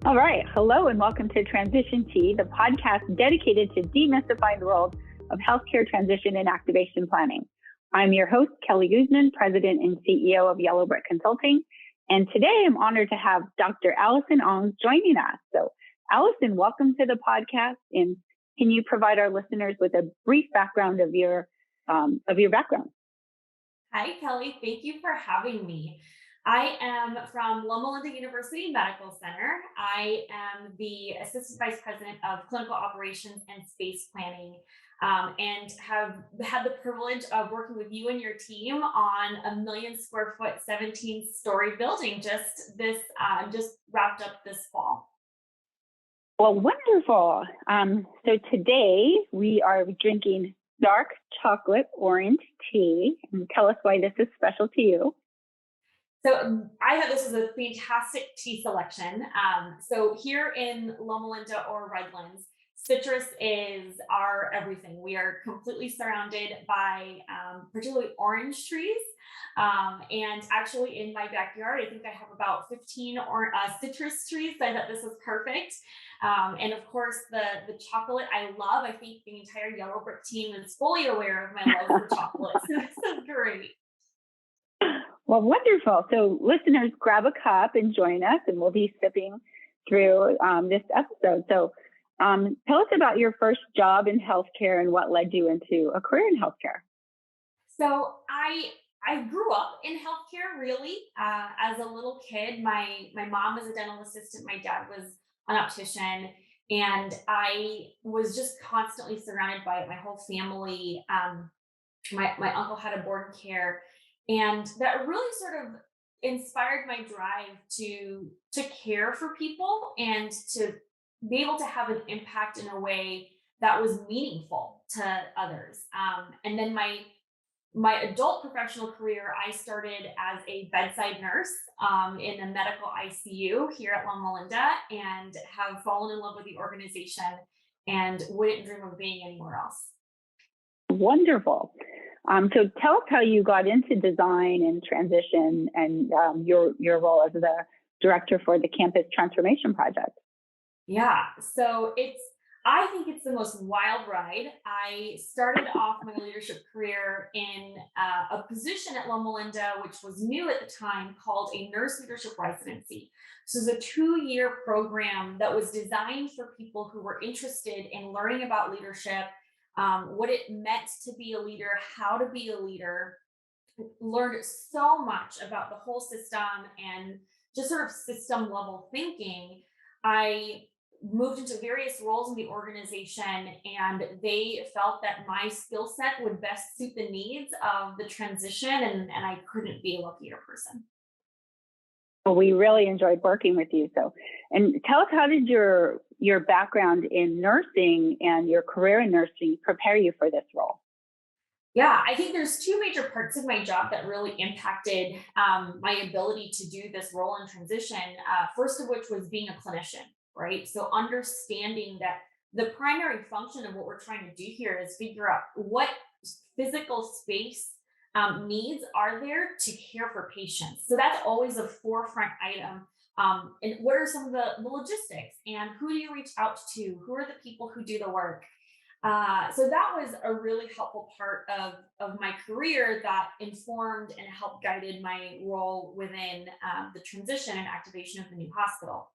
All right. Hello and welcome to Transition Tea, the podcast dedicated to demystifying the world of healthcare transition and activation planning. I'm your host, Kelly Guzman, President and CEO of Yellow Brick Consulting. And today I'm honored to have Dr. Allison Ong joining us. So Allison, welcome to the podcast. And can you provide our listeners with a brief background of your background? Hi, Kelly. Thank you for having me. I am from Loma Linda University Medical Center. I am the Assistant Vice President of Clinical Operations and Space Planning, and have had the privilege of working with you and your team on a 1,000,000 square foot, 17-story building just wrapped up this fall. Well, wonderful. So today we are drinking dark chocolate orange tea. And tell us why this is special to you. So this is a fantastic tea selection. So here in Loma Linda or Redlands, citrus is our everything. We are completely surrounded by particularly orange trees. And actually in my backyard, I think I have about 15 citrus trees. So I thought this was perfect. And of course, the chocolate I love. I think the entire Yellow Brick team is fully aware of my love for chocolate. So this is great. Well, wonderful. So listeners, grab a cup and join us, and we'll be sipping through this episode. So tell us about your first job in healthcare and what led you into a career in healthcare. So I grew up in healthcare really. As a little kid, my mom was a dental assistant. My dad was an optician, and I was just constantly surrounded by it. My whole family, my uncle had a board and care, and that really sort of inspired my drive to care for people and to be able to have an impact in a way that was meaningful to others. And then my adult professional career, I started as a bedside nurse in a medical ICU here at Loma Linda, and have fallen in love with the organization and wouldn't dream of being anywhere else. Wonderful. So tell us how you got into design and transition and your role as the director for the Campus Transformation Project. Yeah, so I think it's the most wild ride. I started off my leadership career in a position at Loma Linda, which was new at the time, called a nurse leadership residency. So it's a 2-year program that was designed for people who were interested in learning about leadership, what it meant to be a leader, how to be a leader. Learned so much about the whole system and just sort of system level thinking. I moved into various roles in the organization, and they felt that my skill set would best suit the needs of the transition, and I couldn't be a luckier person. Well, we really enjoyed working with you. So, and tell us, how did your background in nursing and your career in nursing prepare you for this role? Yeah, I think there's two major parts of my job that really impacted my ability to do this role in transition. First of which was being a clinician, right? So understanding that the primary function of what we're trying to do here is figure out what physical space needs are there to care for patients. So that's always a forefront item. And what are some of the logistics, and who do you reach out to? Who are the people who do the work? So that was a really helpful part of my career that informed and helped guided my role within the transition and activation of the new hospital.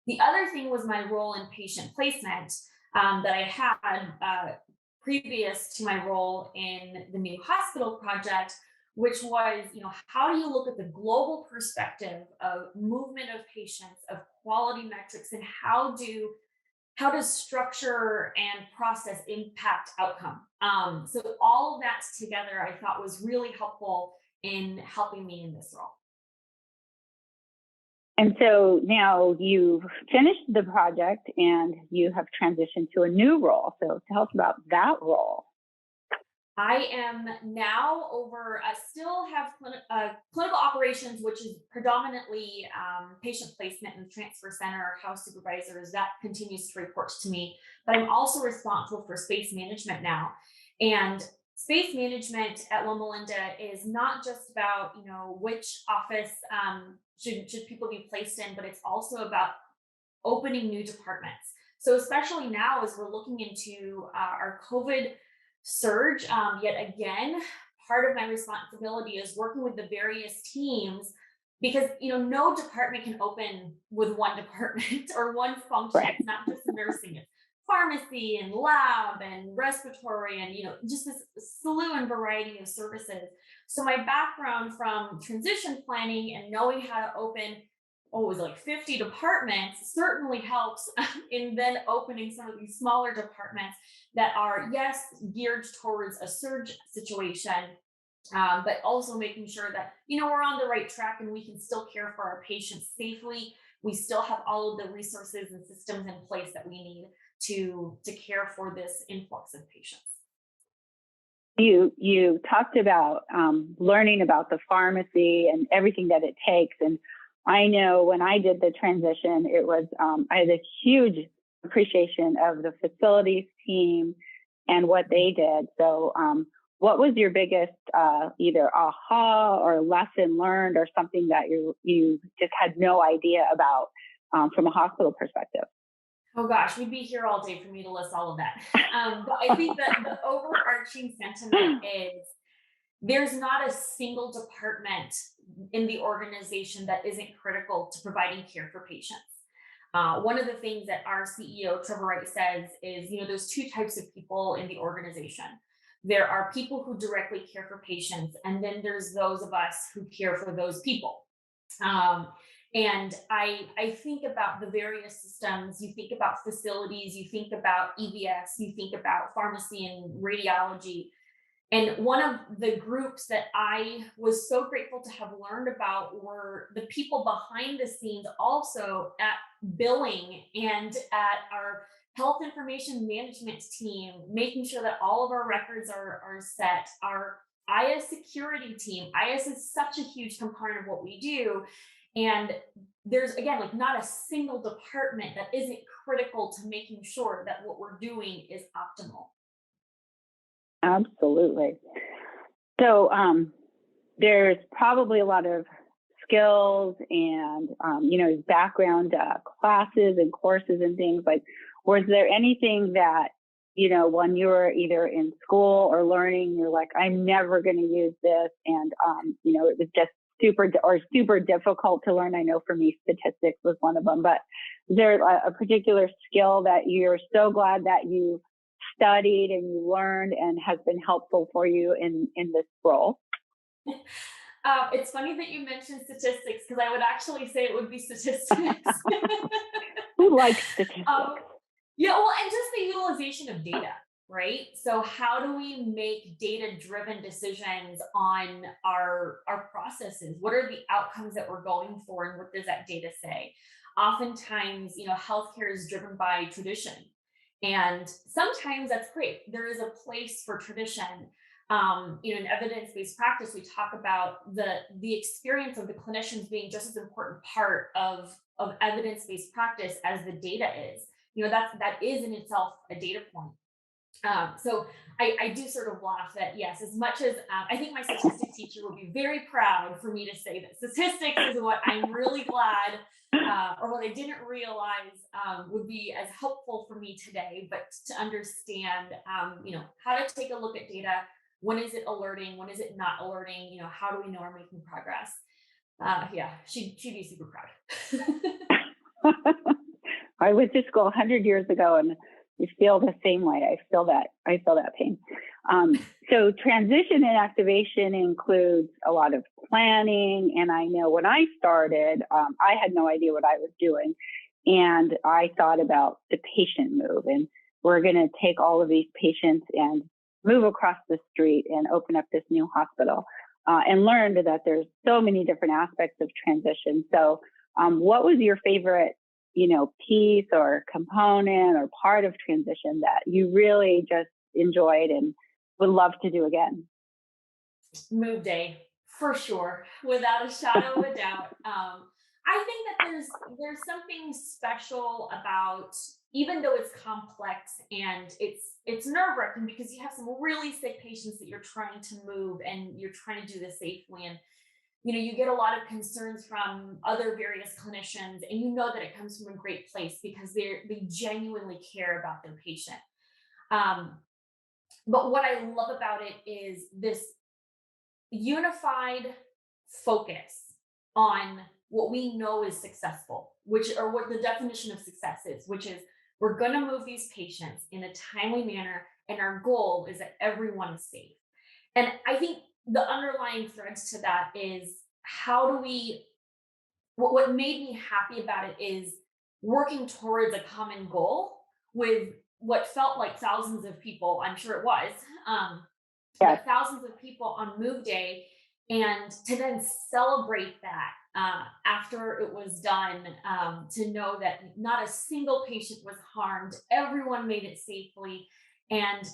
The other thing was my role in patient placement that I had previous to my role in the new hospital project, which was, how do you look at the global perspective of movement of patients, of quality metrics, and how does structure and process impact outcome? So all of that together, I thought was really helpful in helping me in this role. And so now you've finished the project and you have transitioned to a new role. So tell us about that role. I am now still have clinical operations, which is predominantly patient placement and transfer center, house supervisors. That continues to report to me. But I'm also responsible for space management now. And space management at Loma Linda is not just about, which office should people be placed in, but it's also about opening new departments. So especially now as we're looking into our COVID surge, yet again, part of my responsibility is working with the various teams because no department can open with one department or one function. Right. It's not just nursing, it's pharmacy and lab and respiratory and just this slew and variety of services. So my background from transition planning and knowing how to open it was like 50 departments certainly helps in then opening some of these smaller departments that are, yes, geared towards a surge situation, but also making sure that we're on the right track and we can still care for our patients safely. We still have all of the resources and systems in place that we need to care for this influx of patients. You talked about learning about the pharmacy and everything that it takes, and I know when I did the transition, it was I had a huge appreciation of the facilities team and what they did. So, what was your biggest either aha or lesson learned, or something that you just had no idea about from a hospital perspective? Oh gosh, we'd be here all day for me to list all of that. But I think that the overarching sentiment is there's not a single department in the organization that isn't critical to providing care for patients. One of the things that our CEO, Trevor Wright, says is, there's two types of people in the organization. There are people who directly care for patients, and then there's those of us who care for those people. And I think about the various systems. You think about facilities, you think about EVS, you think about pharmacy and radiology. And one of the groups that I was so grateful to have learned about were the people behind the scenes, also at billing and at our health information management team, making sure that all of our records are set. Our IS security team, IS is such a huge component of what we do. And there's, again, like not a single department that isn't critical to making sure that what we're doing is optimal. Absolutely. So there's probably a lot of skills and background classes and courses and things. Like, was there anything that when you were either in school or learning, you're like, I'm never going to use this, and it was just super difficult to learn? I know for me, statistics was one of them. But is there a particular skill that you're so glad that you studied and you learned and has been helpful for you in this role? It's funny that you mentioned statistics, because I would actually say it would be statistics. Who likes statistics? Yeah, well, and just the utilization of data, right? So how do we make data-driven decisions on our processes? What are the outcomes that we're going for, and what does that data say? Oftentimes, healthcare is driven by tradition, and sometimes that's great. There is a place for tradition. In evidence-based practice, we talk about the experience of the clinicians being just as important part of evidence-based practice as the data is. That is in itself a data point. So I do sort of laugh that, yes, as much as I think my statistics teacher would be very proud for me to say that statistics is what I'm really glad, or what I didn't realize would be as helpful for me today, but to understand, how to take a look at data. When is it alerting? When is it not alerting? How do we know we're making progress? Yeah, she'd be super proud. I went to school 100 years ago, and you feel the same way. I feel that pain. So transition and activation includes a lot of planning. And I know when I started, I had no idea what I was doing. And I thought about the patient move, and we're going to take all of these patients and move across the street and open up this new hospital, and learned that there's so many different aspects of transition. So what was your favorite piece or component or part of transition that you really just enjoyed and would love to do again? Move day, for sure, without a shadow of a doubt. I think that there's something special about, even though it's complex and it's nerve-wracking because you have some really sick patients that you're trying to move and you're trying to do this safely. And you get a lot of concerns from other various clinicians, and you know that it comes from a great place because they genuinely care about their patient. Um, but what I love about it is this unified focus on what we know is successful, or what the definition of success is, which is we're going to move these patients in a timely manner, and our goal is that everyone is safe. And I think the underlying threads to that is what made me happy about it is working towards a common goal with what felt like thousands of people. I'm sure it was, Yes. thousands of people on Move Day, and to then celebrate that after it was done, to know that not a single patient was harmed, everyone made it safely, and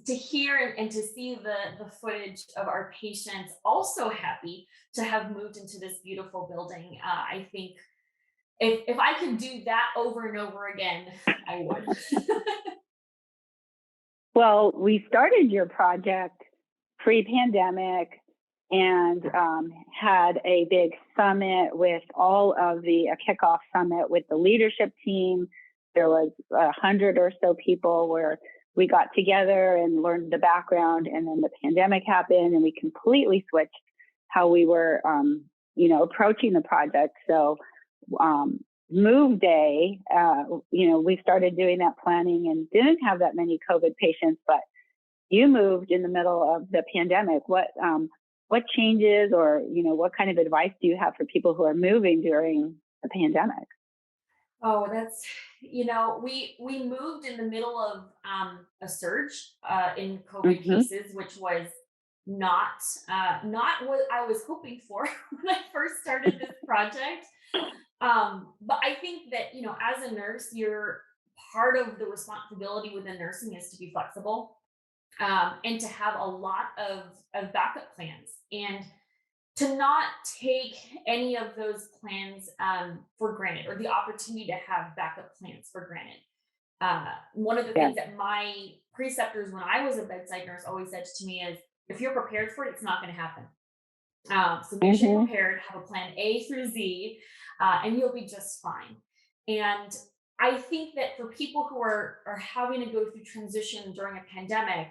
to hear and to see the footage of our patients also happy to have moved into this beautiful building. I think if I could do that over and over again, I would. Well, we started your project pre-pandemic and had a big summit with all of a kickoff summit with the leadership team. There was 100 or so people where we got together and learned the background, and then the pandemic happened and we completely switched how we were, approaching the project. So Move Day, we started doing that planning and didn't have that many COVID patients, but you moved in the middle of the pandemic. What changes or, what kind of advice do you have for people who are moving during the pandemic? Oh, we moved in the middle of a surge in COVID cases, which was not what I was hoping for when I first started this project. But I think that, as a nurse, you're part of the responsibility within nursing is to be flexible, and to have a lot of backup plans, and to not take any of those plans for granted, or the opportunity to have backup plans for granted. One of the things that my preceptors when I was a bedside nurse always said to me is, if you're prepared for it, it's not going to happen. So make sure you're prepared, have a plan A through Z, and you'll be just fine. And I think that for people who are having to go through transition during a pandemic,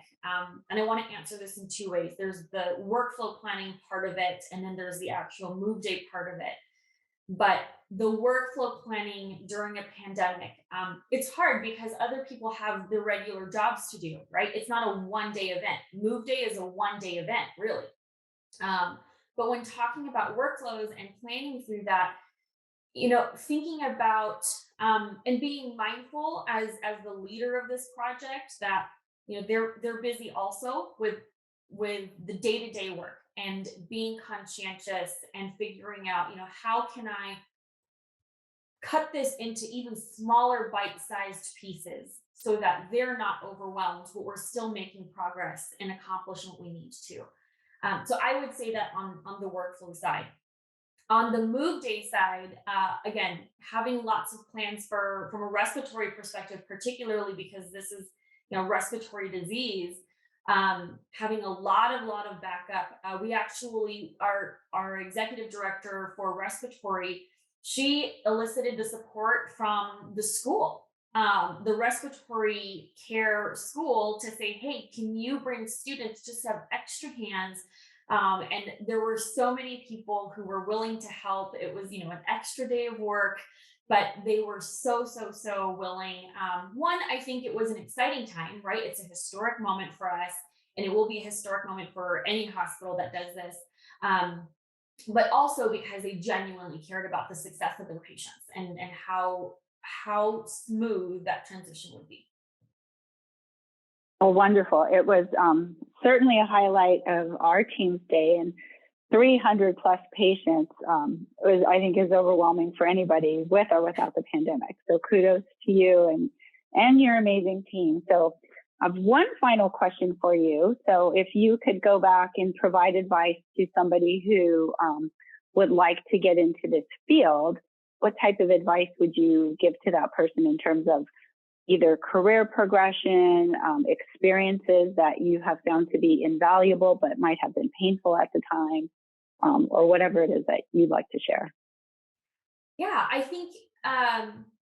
and I want to answer this in two ways. There's the workflow planning part of it, and then there's the actual Move Day part of it. But the workflow planning during a pandemic, it's hard because other people have their regular jobs to do, right? It's not a one-day event. Move Day is a one-day event, really. But when talking about workflows and planning through that, thinking about and being mindful as the leader of this project that they're busy also with the day-to-day work, and being conscientious and figuring out how can I cut this into even smaller bite-sized pieces so that they're not overwhelmed, but we're still making progress and accomplishing what we need to. So I would say that on the workflow side. On the Move Day side, again, having lots of plans from a respiratory perspective, particularly because this is respiratory disease, having a lot of backup. We actually, our executive director for respiratory, she elicited the support from the school, the respiratory care school, to say, hey, can you bring students just to have extra hands? And there were so many people who were willing to help. It was, an extra day of work, but they were so willing. One, I think it was an exciting time, right? It's a historic moment for us, and it will be a historic moment for any hospital that does this. But also because they genuinely cared about the success of their patients and how smooth that transition would be. Oh, wonderful. It was certainly a highlight of our team's day, and 300 plus patients I think is overwhelming for anybody with or without the pandemic. So kudos to you and your amazing team. So I have one final question for you. So if you could go back and provide advice to somebody who would like to get into this field, what type of advice would you give to that person in terms of either career progression, experiences that you have found to be invaluable but might have been painful at the time, or whatever it is that you'd like to share. Yeah, I think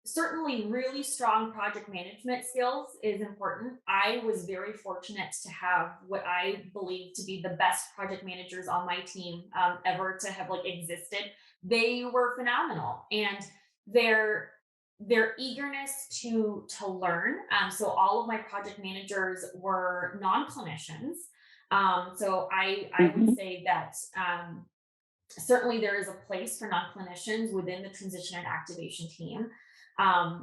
certainly really strong project management skills is important. I was very fortunate to have what I believe to be the best project managers on my team ever to have like existed. They were phenomenal, and their their eagerness to learn. So all of my project managers were non-clinicians. So I would Mm-hmm. say that certainly there is a place for non-clinicians within the transition and activation team.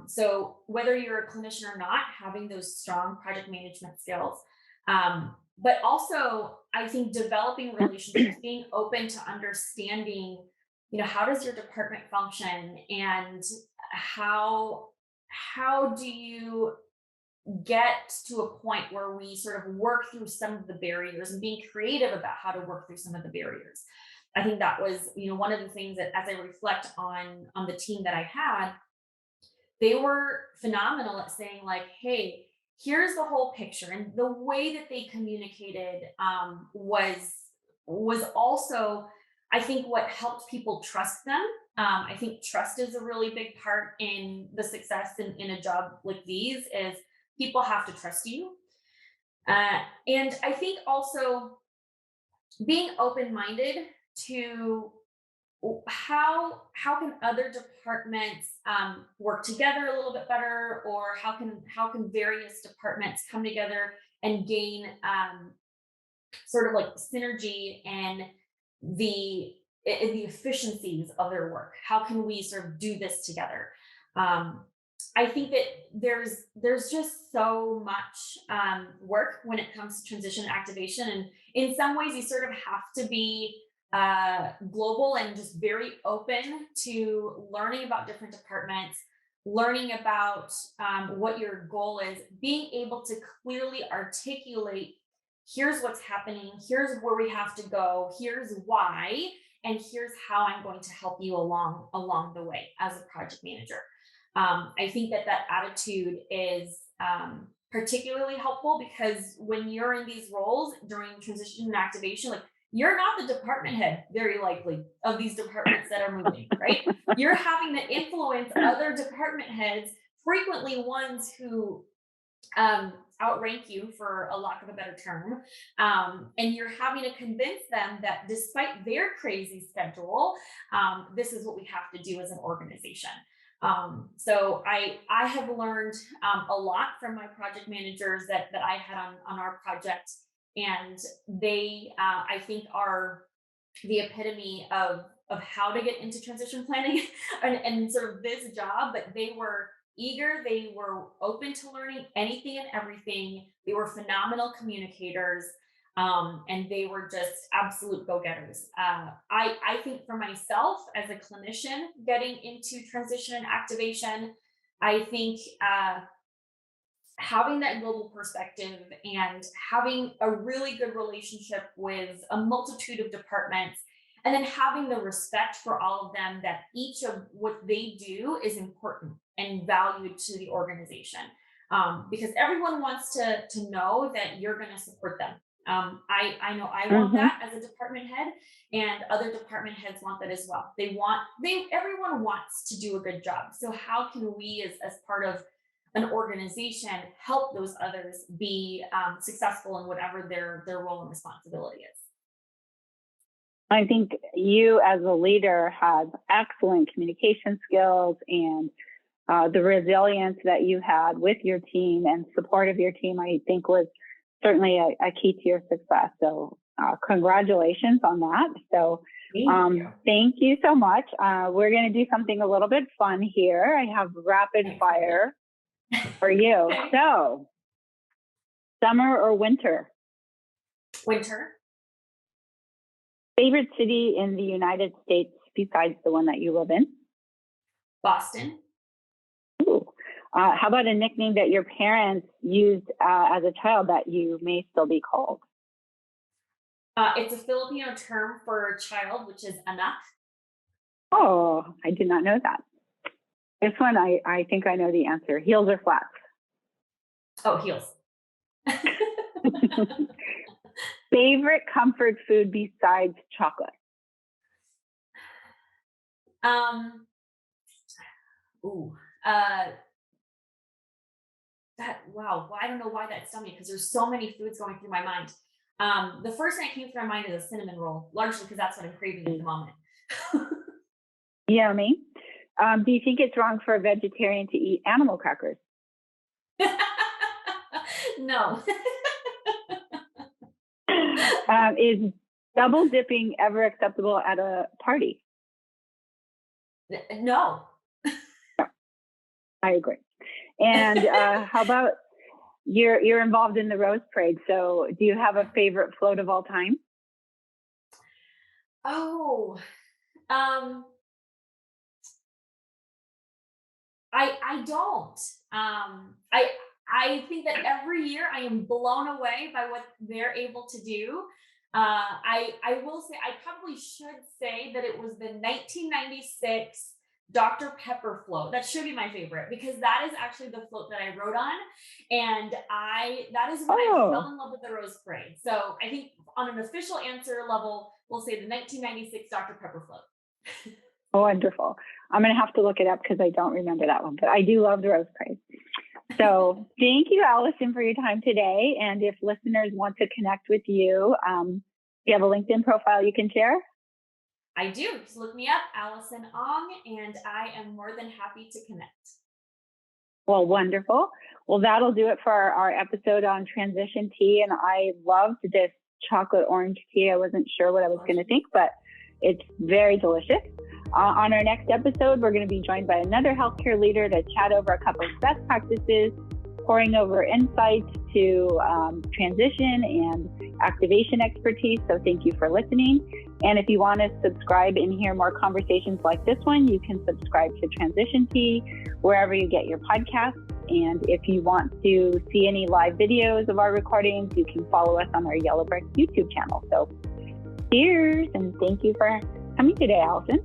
So whether you're a clinician or not, having those strong project management skills, but also I think developing relationships, being open to understanding, how does your department function, and how how do you get to a point where we sort of work through some of the barriers, and being creative about how to work through some of the barriers. I think that was, one of the things that as I reflect on the team that I had, they were phenomenal at saying like, hey, here's the whole picture. And the way that they communicated was also, I think, what helped people trust them. I think trust is a really big part in the success in a job like these, is people have to trust you. And I think also being open-minded to how can other departments work together a little bit better, or how can various departments come together and gain sort of like synergy and the the efficiencies of their work. How can we sort of do this together? um, I think that there's just so much work when it comes to transition activation, and in some ways you sort of have to be global and just very open to learning about different departments, learning about what your goal is, being able to clearly articulate, here's what's happening, here's where we have to go, here's why, and here's how I'm going to help you along the way as a project manager. I think that attitude is particularly helpful, because when you're in these roles during transition and activation, like, you're not the department head, very likely, of these departments that are moving, right? You're having to influence other department heads, frequently ones who outrank you, for a lack of a better term. And you're having to convince them that despite their crazy schedule, this is what we have to do as an organization. So I have learned a lot from my project managers that I had on our project, and they I think are the epitome of how to get into transition planning and sort of this job. But they were eager, they were open to learning anything and everything, they were phenomenal communicators, and they were just absolute go-getters. I think for myself as a clinician getting into transition and activation, I think having that global perspective and having a really good relationship with a multitude of departments, and then having the respect for all of them, that each of what they do is important and valued to the organization. Because everyone wants to know that you're going to support them. I know I want Mm-hmm. that as a department head, and other department heads want that as well. Everyone wants to do a good job. So how can we, as part of an organization, help those others be successful in whatever their role and responsibility is? I think you as a leader have excellent communication skills, and the resilience that you had with your team and support of your team, I think, was certainly a key to your success. So congratulations on that. So thank you so much. We're going to do something a little bit fun here. I have rapid fire for you. Okay. So, summer or winter? Winter. Favorite city in the United States besides the one that you live in? Boston. Ooh. How about a nickname that your parents used as a child that you may still be called? It's a Filipino term for child, which is anak. Oh, I did not know that. This one, I think I know the answer. Heels or flats? Oh, heels. Favorite comfort food besides chocolate? Ooh, wow. Well, I don't know why that stumped me because there's so many foods going through my mind. The first thing that came through my mind is a cinnamon roll, largely because that's what I'm craving at the moment. Yummy. Do you think it's wrong for a vegetarian to eat animal crackers? No. Is double dipping ever acceptable at a party? No. I agree. And how about you're involved in the Rose Parade? So do you have a favorite float of all time? Oh, I don't. I think that every year I am blown away by what they're able to do. I will say I probably should say that it was the 1996 Dr. Pepper float. That should be my favorite because that is actually the float that I rode on, and that is when I fell in love with the Rose Parade. So I think on an official answer level, we'll say the 1996 Dr. Pepper float. Oh, wonderful. I'm going to have to look it up because I don't remember that one, but I do love the Rose Parade. So thank you, Allison, for your time today. And if listeners want to connect with you, do you have a LinkedIn profile you can share? I do. Just look me up, Allison Ong, and I am more than happy to connect. Well, wonderful. Well, that'll do it for our episode on transition tea. And I loved this chocolate orange tea. I wasn't sure what I was going to think, but it's very delicious. On our next episode, we're going to be joined by another healthcare leader to chat over a couple of best practices, pouring over insights to transition and activation expertise. So thank you for listening. And if you want to subscribe and hear more conversations like this one, you can subscribe to Transition Tea wherever you get your podcasts. And if you want to see any live videos of our recordings, you can follow us on our Yellow Brick YouTube channel. So cheers, and thank you for coming today, Allison.